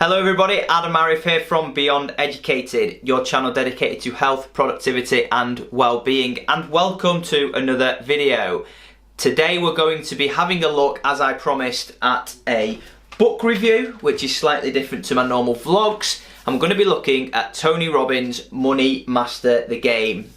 Hello everybody, Adam Arif here from Beyond Educated, your channel dedicated to health, productivity and well-being, and welcome to another video. Today we're going to be having a look, as I promised, at a book review, which is slightly different to my normal vlogs. I'm going to be looking at Tony Robbins' Money Master the Game.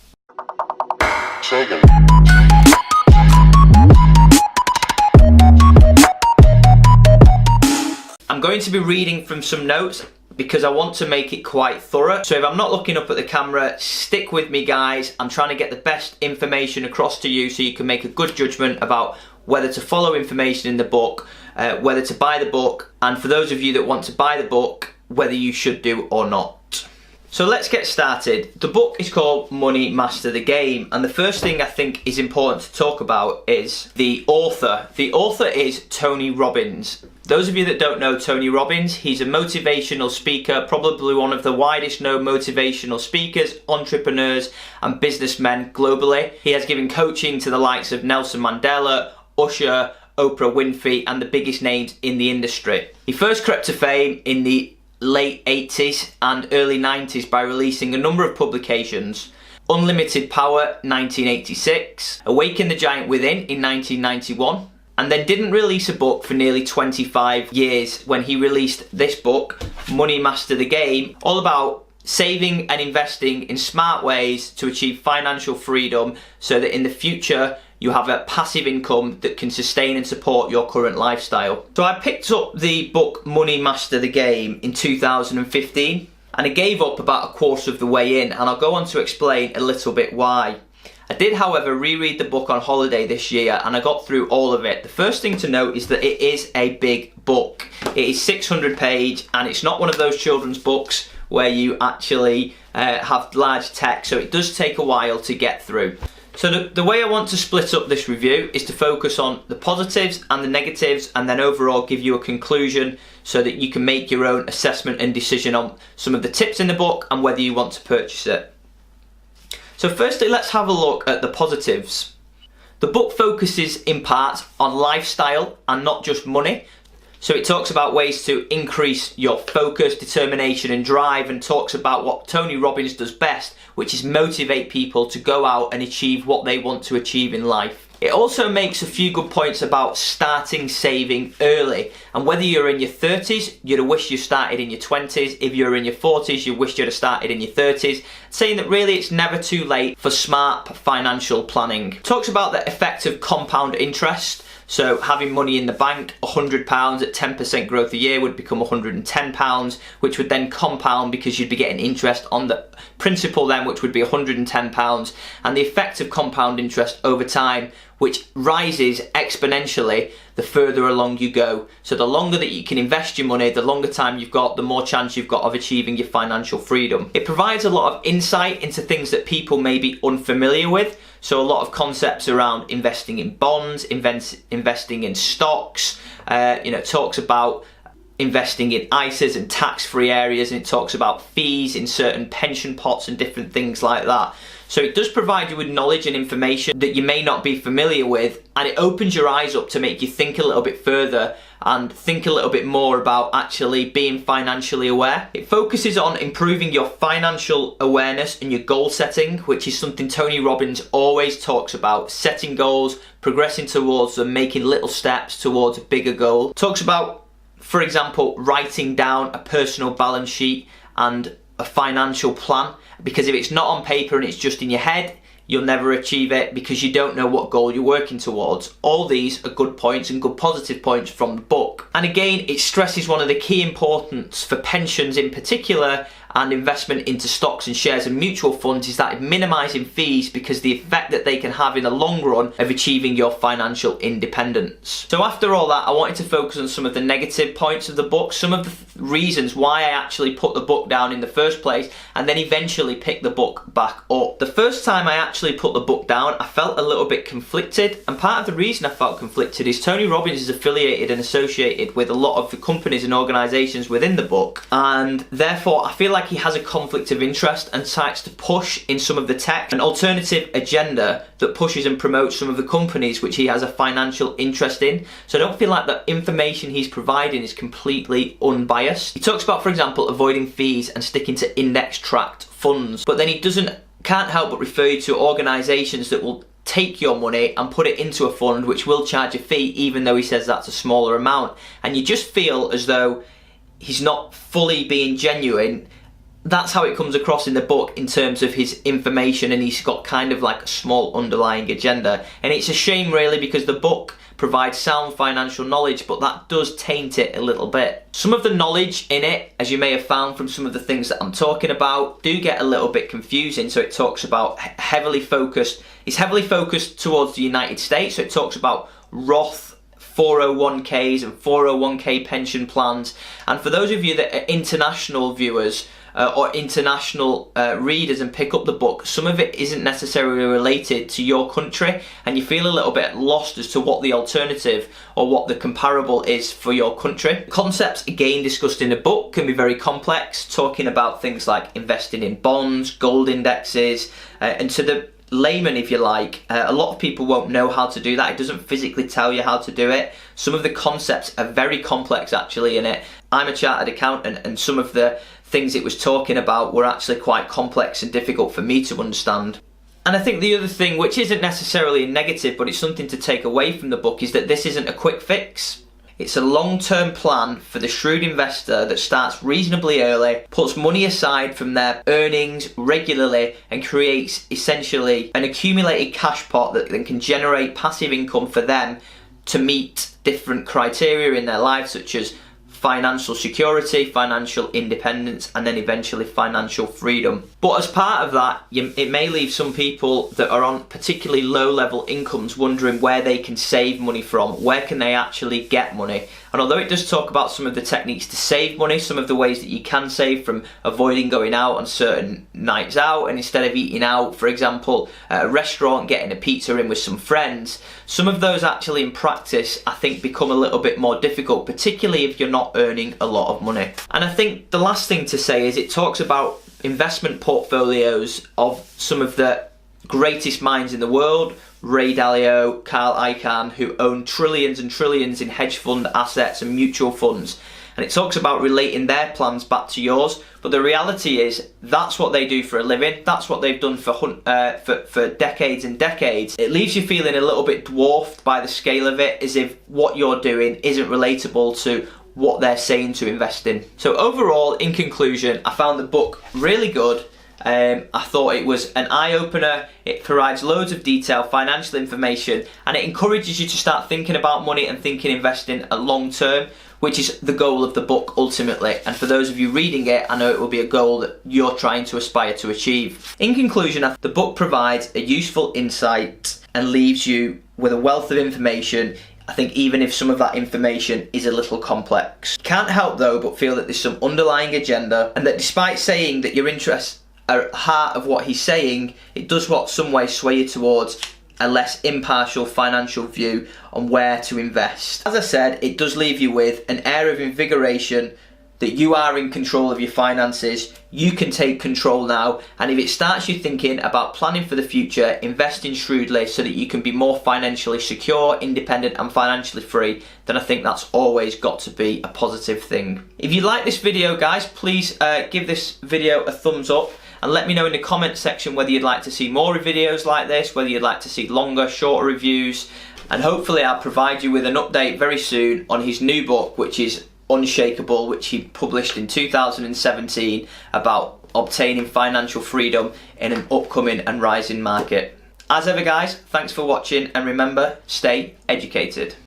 I'm going to be reading from some notes because I want to make it quite thorough. So if I'm not looking up at the camera, stick with me guys. I'm trying to get the best information across to you so you can make a good judgment about whether to follow information in the book, whether to buy the book, and for those of you that want to buy the book, whether you should do or not. So let's get started. The book is called Money Master the Game, and the first thing I think is important to talk about is the author. The author is Tony Robbins. Those of you that don't know Tony Robbins, he's a motivational speaker, probably one of the widest known motivational speakers, entrepreneurs and businessmen globally. He has given coaching to the likes of Nelson Mandela, Usher, Oprah Winfrey and the biggest names in the industry. He first crept to fame in the late 80s and early 90s by releasing a number of publications. Unlimited Power 1986, Awaken the Giant Within in 1991, and then didn't release a book for nearly 25 years when he released this book, Money Master the Game, all about saving and investing in smart ways to achieve financial freedom so that in the future you have a passive income that can sustain and support your current lifestyle. So I picked up the book Money Master the Game in 2015 and I gave up about a quarter of the way in, and I'll go on to explain a little bit why. I did, however, reread the book on holiday this year and I got through all of it. The first thing to note is that it is a big book. It is 600 page and it's not one of those children's books where you actually have large text, so it does take a while to get through. So the way I want to split up this review is to focus on the positives and the negatives and then overall give you a conclusion so that you can make your own assessment and decision on some of the tips in the book and whether you want to purchase it. So firstly, let's have a look at the positives. The book focuses in part on lifestyle and not just money. So it talks about ways to increase your focus, determination and drive, and talks about what Tony Robbins does best, which is motivate people to go out and achieve what they want to achieve in life. It also makes a few good points about starting saving early, and whether you're in your 30s, you'd have wished you started in your 20s. If you're in your 40s, you wished you'd have started in your 30s, saying that really it's never too late for smart financial planning. It talks about the effect of compound interest. So having money in the bank, £100 at 10% growth a year would become £110, which would then compound because you'd be getting interest on the principal then, which would be £110, and the effect of compound interest over time, which rises exponentially the further along you go. So the longer that you can invest your money, the longer time you've got, the more chance you've got of achieving your financial freedom. It provides a lot of insight into things that people may be unfamiliar with. So a lot of concepts around investing in bonds, investing in stocks, it talks about investing in ISAs and tax-free areas, and it talks about fees in certain pension pots and different things like that. So it does provide you with knowledge and information that you may not be familiar with, and it opens your eyes up to make you think a little bit further and think a little bit more about actually being financially aware. It focuses on improving your financial awareness and your goal setting, which is something Tony Robbins always talks about: setting goals, progressing towards them, making little steps towards a bigger goal. Talks about, for example, writing down a personal balance sheet and a financial plan, because if it's not on paper and it's just in your head, you'll never achieve it because you don't know what goal you're working towards. All these are good points and good positive points from the book. And again, it stresses one of the key importance for pensions in particular and investment into stocks and shares and mutual funds is that minimising fees, because the effect that they can have in the long run of achieving your financial independence. So after all that, I wanted to focus on some of the negative points of the book, some of the reasons why I actually put the book down in the first place, and then eventually pick the book back up. The first time I actually put the book down, I felt a little bit conflicted, and part of the reason I felt conflicted is Tony Robbins is affiliated and associated with a lot of the companies and organisations within the book, and therefore I feel like like he has a conflict of interest and tries to push in some of the tech an alternative agenda that pushes and promotes some of the companies which he has a financial interest in. So I don't feel like the information he's providing is completely unbiased. He talks about, for example, avoiding fees and sticking to index tracked funds, but then he can't help but refer you to organisations that will take your money and put it into a fund which will charge a fee, even though he says that's a smaller amount. And you just feel as though he's not fully being genuine. That's how it comes across in the book in terms of his information, and he's got kind of like a small underlying agenda. And it's a shame really, because the book provides sound financial knowledge, but that does taint it a little bit. Some of the knowledge in it, as you may have found from some of the things that I'm talking about, do get a little bit confusing. So it talks about it's heavily focused towards the United States. So it talks about Roth 401ks and 401k pension plans. And for those of you that are international viewers or international readers and pick up the book, some of it isn't necessarily related to your country, and you feel a little bit lost as to what the alternative or what the comparable is for your country. Concepts again discussed in the book can be very complex, talking about things like investing in bonds, gold indexes, and to the layman, if you like, a lot of people won't know how to do that. It doesn't physically tell you how to do it. Some of the concepts are very complex actually in it. I'm a chartered accountant, and some of the things it was talking about were actually quite complex and difficult for me to understand. And I think the other thing, which isn't necessarily a negative, but it's something to take away from the book, is that this isn't a quick fix. It's a long-term plan for the shrewd investor that starts reasonably early, puts money aside from their earnings regularly, and creates essentially an accumulated cash pot that then can generate passive income for them to meet different criteria in their lives, such as financial security, financial independence, and then eventually financial freedom. But as part of that, it may leave some people that are on particularly low level incomes wondering where they can save money from, where can they actually get money. And although it does talk about some of the techniques to save money, some of the ways that you can save, from avoiding going out on certain nights out, and instead of eating out, for example, at a restaurant, getting a pizza in with some friends, some of those actually in practice I think become a little bit more difficult, particularly if you're not earning a lot of money. And I think the last thing to say is it talks about investment portfolios of some of the greatest minds in the world, Ray Dalio, Carl Icahn, who own trillions and trillions in hedge fund assets and mutual funds. And it talks about relating their plans back to yours, but the reality is that's what they do for a living. That's what they've done for decades and decades. It leaves you feeling a little bit dwarfed by the scale of it, as if what you're doing isn't relatable to what they're saying to invest in. So overall, in conclusion, I found the book really good. I thought it was an eye-opener. It provides loads of detailed financial information, and it encourages you to start thinking about money and thinking investing at long term, which is the goal of the book ultimately. And for those of you reading it, I know it will be a goal that you're trying to aspire to achieve. In conclusion, the book provides a useful insight and leaves you with a wealth of information. I think even if some of that information is a little complex. Can't help though but feel that there's some underlying agenda, and that despite saying that your interests are at the heart of what he's saying, it does what some way sway you towards a less impartial financial view on where to invest. As I said, it does leave you with an air of invigoration that you are in control of your finances. You can take control now, and if it starts you thinking about planning for the future, investing shrewdly so that you can be more financially secure, independent and financially free, then I think that's always got to be a positive thing. If you like this video, guys, please give this video a thumbs up, and let me know in the comment section whether you'd like to see more videos like this, whether you'd like to see longer, shorter reviews, and hopefully I'll provide you with an update very soon on his new book, which is Unshakable, which he published in 2017, about obtaining financial freedom in an upcoming and rising market. As ever, guys, thanks for watching, and remember, stay educated.